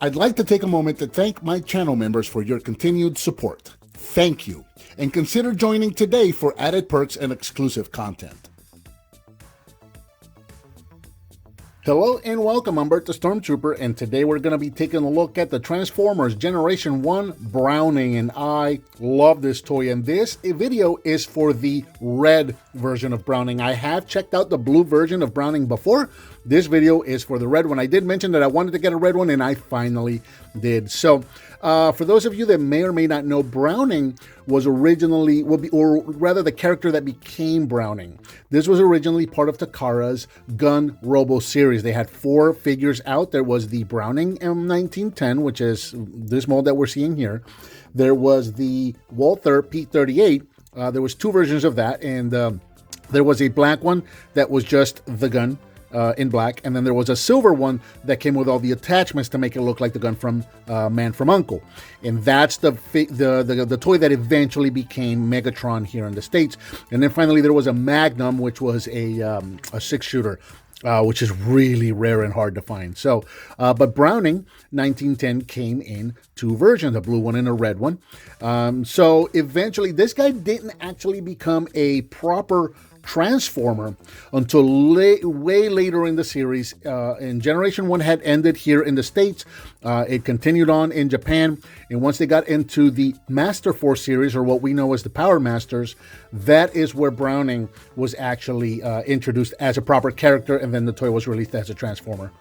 I'd like to take a moment to thank my channel members for your continued support. Thank you, and consider joining today for added perks and exclusive content. Hello and welcome, I'm Bert the Stormtrooper, and today we're going to be taking a look at the Transformers Generation 1 Browning, and I love this toy, and this video is for the red version of Browning. I have checked out the blue version of Browning before. This video is for the red one. I did mention that I wanted to get a red one, and I finally did. So, for those of you that may or may not know, Browning was originally, or rather the character that became Browning. This was originally part of Takara's Gun Robo series. They had 4 figures out. There was the Browning M1910, which is this mold that we're seeing here. There was the Walther P38. There was 2 versions of that, and there was a black one that was just the gun. In black, and then there was a silver one that came with all the attachments to make it look like the gun from Man from U.N.C.L.E. And that's the toy that eventually became Megatron here in the States. And then finally there was a Magnum, which was a 6-shooter. Which is really rare and hard to find. So, but Browning 1910 came in 2 versions, a blue one and a red one. So eventually this guy didn't actually become a proper Transformer until way later in the series. And Generation 1 had ended here in the States. It continued on in Japan, and once they got into the Master Force series, or what we know as the Power Masters, that is where Browning was actually introduced as a proper character, and then the toy was released as a Transformer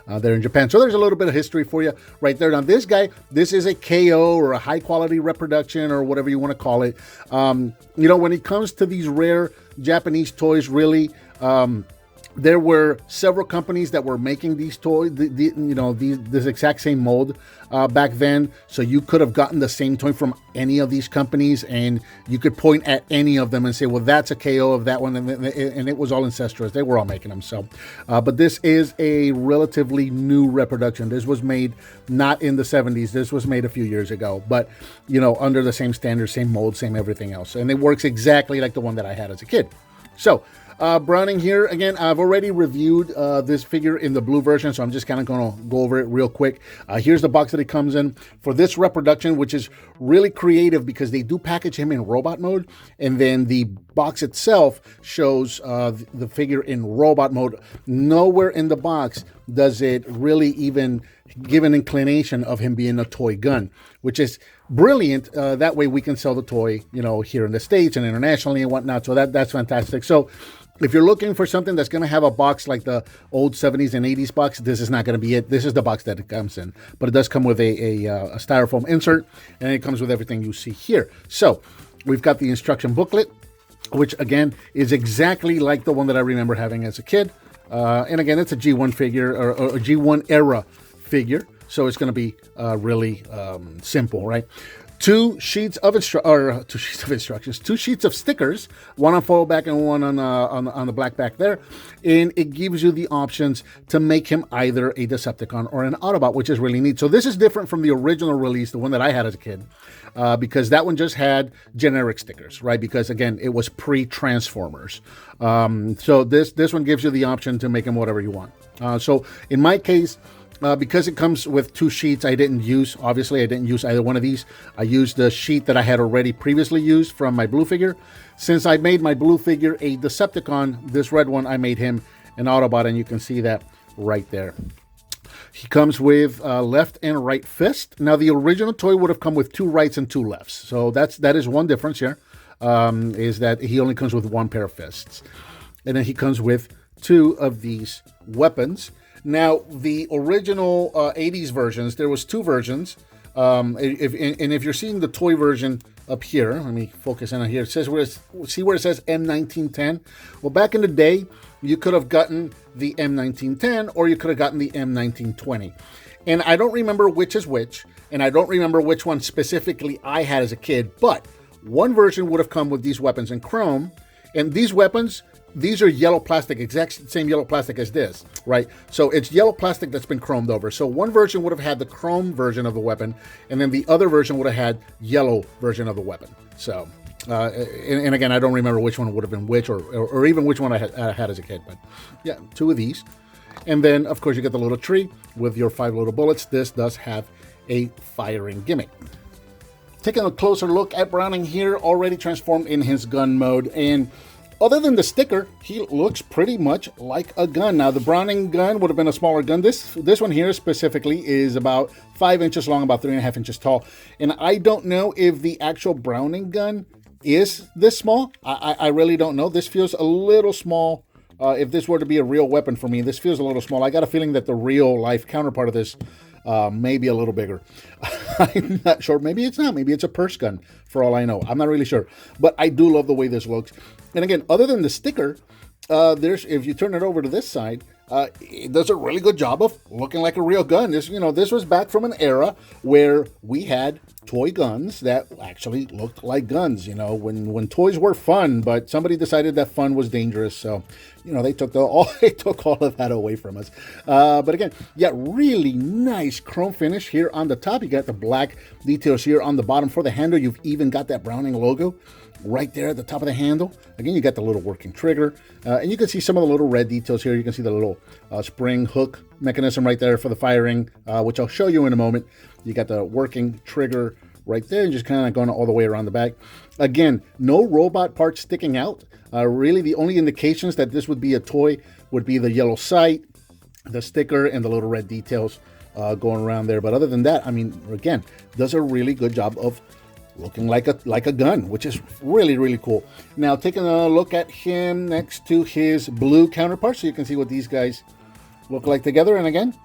there in Japan. So there's a little bit of history for you right there. Now this guy, this is a KO or a high quality reproduction or whatever you want to call it. You know, when it comes to these rare Japanese toys, really, there were several companies that were making these toys, this exact same mold back then. So you could have gotten the same toy from any of these companies, and you could point at any of them and say, well, that's a KO of that one. And it was all incestuous. They were all making them. So, but this is a relatively new reproduction. This was made not in the 70s. This was made a few years ago, but, you know, under the same standards, same mold, same everything else. And it works exactly like the one that I had as a kid. So, Browning here, again, I've already reviewed this figure in the blue version, so I'm just kind of going to go over it real quick. Here's the box that it comes in for this reproduction, which is really creative because they do package him in robot mode, and then the box itself shows the figure in robot mode. Nowhere in the box does it really even give an inclination of him being a toy gun, which is brilliant. That way we can sell the toy, you know, here in the States and internationally and whatnot. So that's fantastic. So if you're looking for something that's going to have a box like the old 70s and 80s box, this is not going to be it. This is the box that it comes in. But it does come with a styrofoam insert, and it comes with everything you see here. So we've got the instruction booklet, which again is exactly like the one that I remember having as a kid. And again, it's a G1 figure, or a G1 era figure. So it's going to be really simple, right? 2 sheets of instructions, 2 sheets of stickers, one on foil back and one on the black back there, and it gives you the options to make him either a Decepticon or an Autobot, which is really neat. So this is different from the original release, the one that I had as a kid, because that one just had generic stickers, right? Because again, it was pre-Transformers. So this one gives you the option to make him whatever you want. So in my case, because it comes with 2 sheets, obviously I didn't use either one of these. I used the sheet that I had already previously used from my blue figure. Since I made my blue figure a Decepticon, this red one, I made him an Autobot, and you can see that right there. He comes with left and right fist. Now, the original toy would have come with 2 rights and 2 lefts. So that is one difference here, is that he only comes with 1 pair of fists. And then he comes with 2 of these weapons. Now, the original 80s versions, there was 2 versions. If you're seeing the toy version up here, let me focus in on here. It says see where it says M1910? Well, back in the day, you could have gotten the M1910 or you could have gotten the M1920. And I don't remember which is which, and I don't remember which one specifically I had as a kid, but one version would have come with these weapons in chrome, and these weapons, these are yellow plastic, exact same yellow plastic as this, right? So it's yellow plastic that's been chromed over. So one version would have had the chrome version of the weapon, and then the other version would have had yellow version of the weapon. So, and again, I don't remember which one would have been which, or even which one I had as a kid, but yeah, 2 of these. And then, of course, you get the little tree with your 5 little bullets. This does have a firing gimmick. Taking a closer look at Browning here, already transformed in his gun mode. And other than the sticker, he looks pretty much like a gun. Now, the Browning gun would have been a smaller gun. This one here specifically is about 5 inches long, about 3.5 inches tall. And I don't know if the actual Browning gun is this small. I really don't know. This feels a little small. If this were to be a real weapon for me, this feels a little small. I got a feeling that the real life counterpart of this may be a little bigger. I'm not sure. Maybe it's not. Maybe it's a purse gun for all I know. I'm not really sure. But I do love the way this looks. And again, other than the sticker, if you turn it over to this side, it does a really good job of looking like a real gun. This was back from an era where we had toy guns that actually looked like guns, when toys were fun, but somebody decided that fun was dangerous. So, they took all of that away from us. But again, yeah, really nice chrome finish here on the top. You got the black details here on the bottom for the handle. You've even got that Browning logo right there at the top of the handle. Again, you got the little working trigger, and you can see some of the little red details here. You can see the little spring hook mechanism right there for the firing, which I'll show you in a moment. You got the working trigger right there, and just kind of going all the way around the back. Again, no robot parts sticking out. Really, the only indications that this would be a toy would be the yellow sight, the sticker, and the little red details going around there. But other than that, I mean, again, does a really good job of looking like a gun, which is really, really cool. Now, taking a look at him next to his blue counterpart, so you can see what these guys look like together. And again,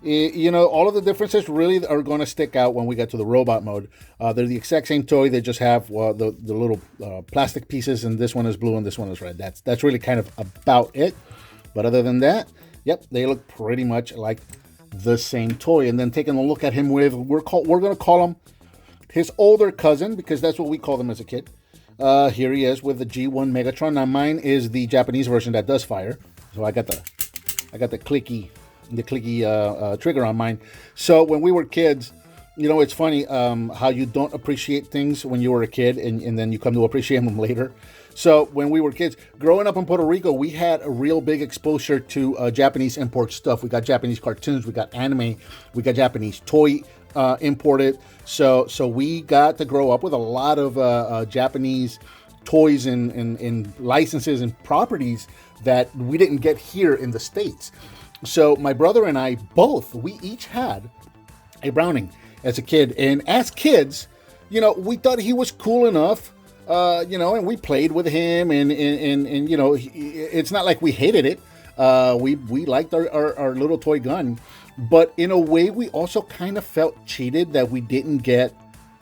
all of the differences really are going to stick out when we get to the robot mode. They're the exact same toy. They just have the little plastic pieces, and this one is blue and this one is red. That's really kind of about it. But other than that, yep, they look pretty much like the same toy. And then taking a look at him with, we're going to call him his older cousin, because that's what we called him as a kid. Here he is with the G1 Megatron. Now, mine is the Japanese version that does fire. So I got the clicky trigger on mine. So when we were kids, it's funny how you don't appreciate things when you were a kid, and then you come to appreciate them later. So when we were kids, growing up in Puerto Rico, we had a real big exposure to Japanese import stuff. We got Japanese cartoons, we got anime, we got Japanese toy imported. So we got to grow up with a lot of Japanese toys and licenses and properties that we didn't get here in the States. So my brother and I we each had a Browning as a kid. And as kids, we thought he was cool enough, and we played with him. And it's not like we hated it. We liked our little toy gun. But in a way, we also kind of felt cheated that we didn't get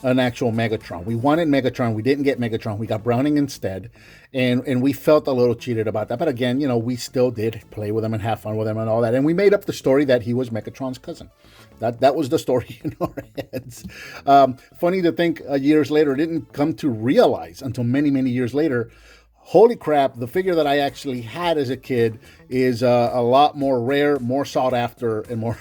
an actual Megatron. We wanted Megatron. We didn't get Megatron. We got Browning instead. And we felt a little cheated about that. But again, we still did play with him and have fun with him and all that. And we made up the story that he was Megatron's cousin. That was the story in our heads. Funny to think years later, didn't come to realize until many, many years later, holy crap, the figure that I actually had as a kid is a lot more rare, more sought after, and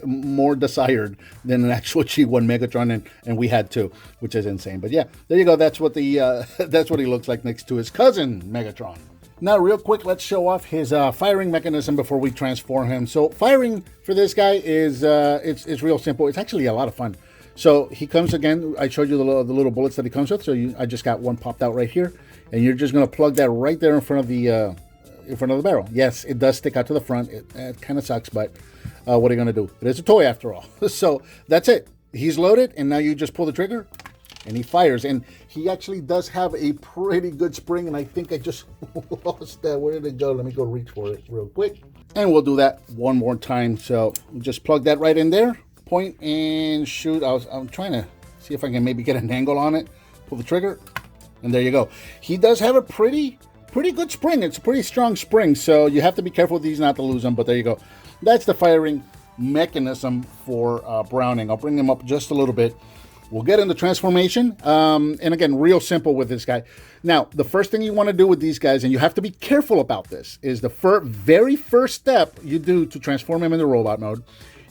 more desired than an actual G1 Megatron, and we had two, which is insane. But yeah, there you go. That's what that's what he looks like next to his cousin Megatron. Now, real quick, let's show off his firing mechanism before we transform him. So firing for this guy is it's real simple. It's actually a lot of fun. So he comes again. I showed you the little bullets that he comes with. So I just got one popped out right here. And you're just going to plug that right there in front of the barrel. Yes, it does stick out to the front. It kind of sucks, but what are you going to do? It is a toy after all. So that's it. He's loaded, and now you just pull the trigger, and he fires. And he actually does have a pretty good spring, and I think I just lost that. Where did it go? Let me go reach for it real quick. And we'll do that one more time. So just plug that right in there, point and shoot. I'm trying to see if I can maybe get an angle on it. Pull the trigger. And there you go. He does have a pretty good spring. It's a pretty strong spring, so you have to be careful with these not to lose them. But there you go. That's the firing mechanism for Browning. I'll bring him up just a little bit. We'll get into transformation. And again, real simple with this guy. Now, the first thing you want to do with these guys, and you have to be careful about this, is the very first step you do to transform him into robot mode.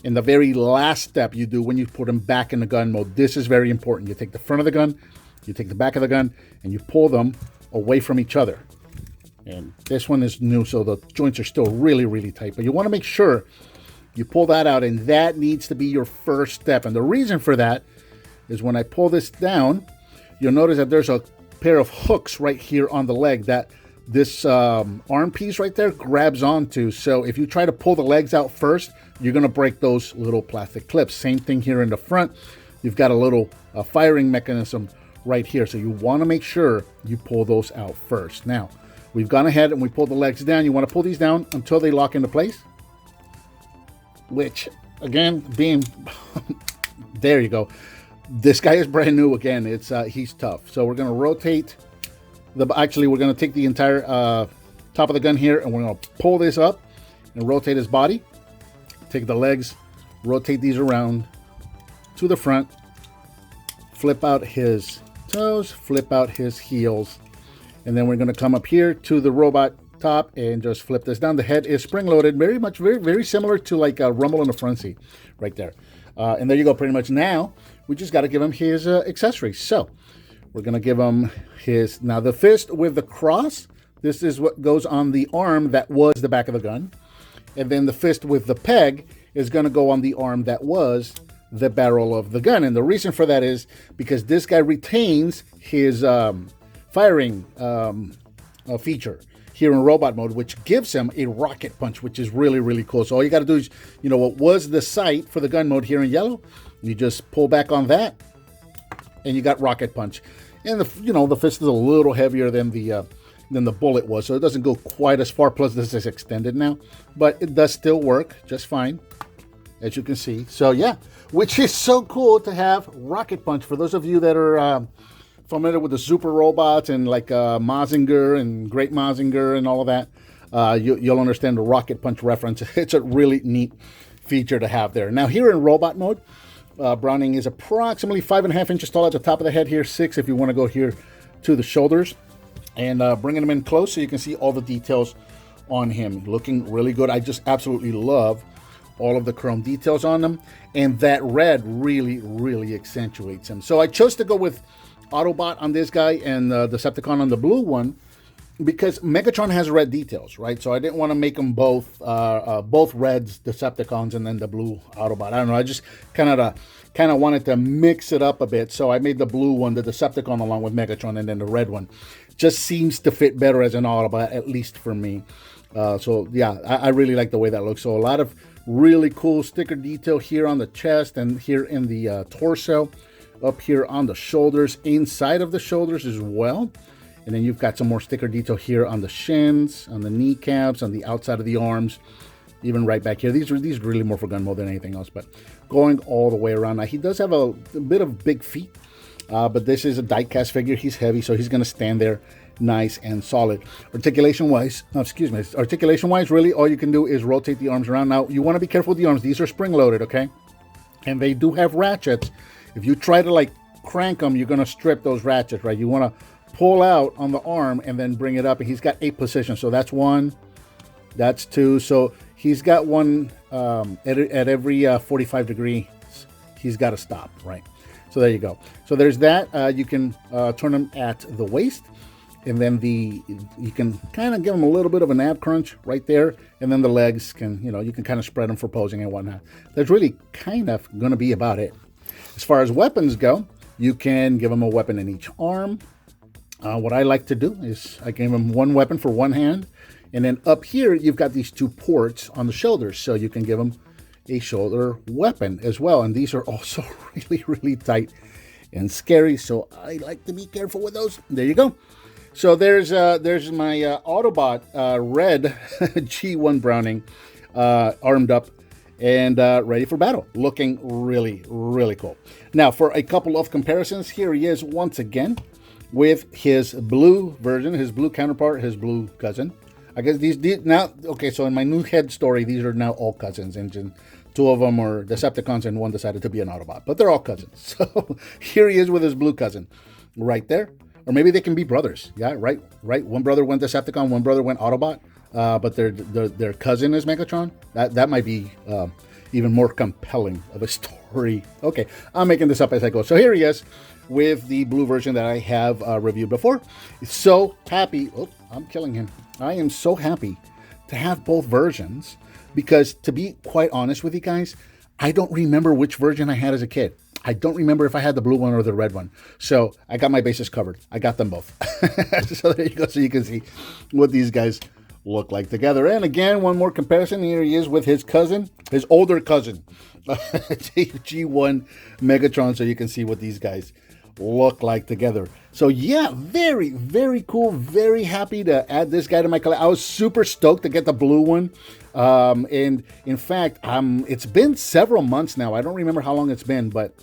And the very last step you do when you put him back in the gun mode. This is very important. You take the front of the gun, you take the back of the gun, and you pull them away from each other. And this one is new, so the joints are still really, really tight. But you want to make sure you pull that out, and that needs to be your first step. And the reason for that is when I pull this down, you'll notice that there's a pair of hooks right here on the leg that this arm piece right there grabs onto. So if you try to pull the legs out first, you're going to break those little plastic clips. Same thing here in the front. You've got a little firing mechanism right here. So you want to make sure you pull those out first. Now, we've gone ahead and we pulled the legs down. You want to pull these down until they lock into place. Which, again, being... there you go. This guy is brand new again. It's he's tough. So we're going to rotate... Actually, we're going to take the entire top of the gun here, and we're going to pull this up and rotate his body. Take the legs, rotate these around to the front, flip out his toes, flip out his heels, and then we're going to come up here to the robot top and just flip this down. The head is spring-loaded, very similar to like a rumble in the front seat right there. And there you go, pretty much. Now, we just got to give him his accessories. So, we're going to give him his... Now, the fist with the cross, this is what goes on the arm that was the back of the gun. And then the fist with the peg is going to go on the arm that was the barrel of the gun. And the reason for that is because this guy retains his firing feature here in robot mode, which gives him a rocket punch, which is really, really cool. So all you got to do is, you know, what was the sight for the gun mode here in yellow, you just pull back on that, and you got rocket punch. And the fist is a little heavier than the bullet was, so it doesn't go quite as far. Plus, this is extended now, but it does still work just fine, as you can see. So yeah, which is so cool to have rocket punch. For those of you that are familiar with the super robots and like Mazinger and Great Mazinger and all of that, you'll understand the rocket punch reference. It's a really neat feature to have there. Now here in robot mode, Browning is approximately 5.5 inches tall at the top of the head here, 6 if you want to go here to the shoulders, and bringing him in close so you can see all the details on him. Looking really good. I just absolutely love all of the chrome details on them, and that red really, really accentuates him. So I chose to go with Autobot on this guy and Decepticon on the blue one, because Megatron has red details, right? So I didn't want to make them both reds, Decepticons, and then the blue Autobot. I don't know. I just kind of wanted to mix it up a bit. So I made the blue one, the Decepticon, along with Megatron, and then the red one just seems to fit better as an Autobot, at least for me. So yeah, I really like the way that looks. So a lot of really cool sticker detail here on the chest and here in the torso, up here on the shoulders, inside of the shoulders as well. And then you've got some more sticker detail here on the shins, on the kneecaps, on the outside of the arms, even right back here. These are really more for gun mode than anything else, but going all the way around. Now, he does have a bit of big feet, but this is a die-cast figure. He's heavy, so he's going to stand there nice and solid. Articulation-wise, really all you can do is rotate the arms around. Now, you want to be careful with the arms. These are spring-loaded, okay? And they do have ratchets. If you try to, like, crank them, you're going to strip those ratchets, right? You want to pull out on the arm and then bring it up, and he's got 8 positions. So that's 1, that's 2. So he's got one at every 45 degrees. He's got to stop, right? So there you go. So there's that. You can turn him at the waist, and then you can kind of give him a little bit of an ab crunch right there, and then the legs can, you can kind of spread them for posing and whatnot. That's really kind of going to be about it. As far as weapons go, you can give him a weapon in each arm. What I like to do is I give him one weapon for one hand, and then up here you've got these 2 ports on the shoulders, so you can give him a shoulder weapon as well. And these are also really, really tight and scary, so I like to be careful with those. There you go. So there's my Autobot red G1 Browning armed up and ready for battle. Looking really, really cool. Now for a couple of comparisons, here he is once again with his blue version, his blue counterpart, his blue cousin. I guess these now, okay, so in my new head story, these are now all cousins. And 2 of them are Decepticons and 1 decided to be an Autobot, but they're all cousins. So here he is with his blue cousin right there. Or maybe they can be brothers. Yeah, right. One brother went Decepticon, one brother went Autobot, but their cousin is Megatron. That might be even more compelling of a story. Okay, I'm making this up as I go. So here he is with the blue version that I have reviewed before. So happy. Oh, I'm killing him. I am so happy to have both versions because, to be quite honest with you guys, I don't remember which version I had as a kid. I don't remember if I had the blue one or the red one. So I got my bases covered. I got them both. So there you go. So you can see what these guys look like together. And again, one more comparison. Here he is with his cousin, his older cousin, G1 Megatron. So you can see what these guys look like together. So yeah, very, very cool. Very happy to add this guy to my collection. I was super stoked to get the blue one. And in fact, it's been several months now. I don't remember how long it's been, but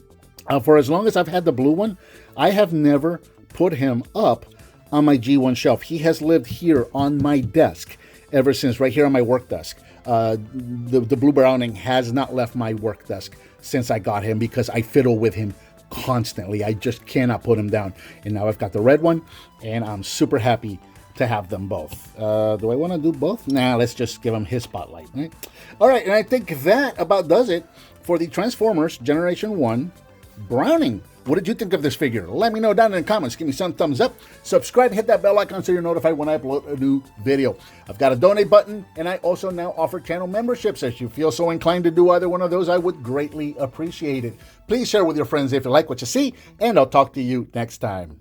for as long as I've had the blue one, I have never put him up on my G1 shelf. He has lived here on my desk ever since, right here on my work desk. The blue Browning has not left my work desk since I got him because I fiddle with him constantly. I just cannot put him down. And now I've got the red one, and I'm super happy to have them both. Do I want to do both? Nah, let's just give him his spotlight, right? All right, and I think that about does it for the Transformers Generation 1 Browning. What did you think of this figure? Let me know down in the comments. Give me some thumbs up. Subscribe, hit that bell icon so you're notified when I upload a new video. I've got a donate button, and I also now offer channel memberships. If you feel so inclined to do either one of those, I would greatly appreciate it. Please share with your friends if you like what you see, and I'll talk to you next time.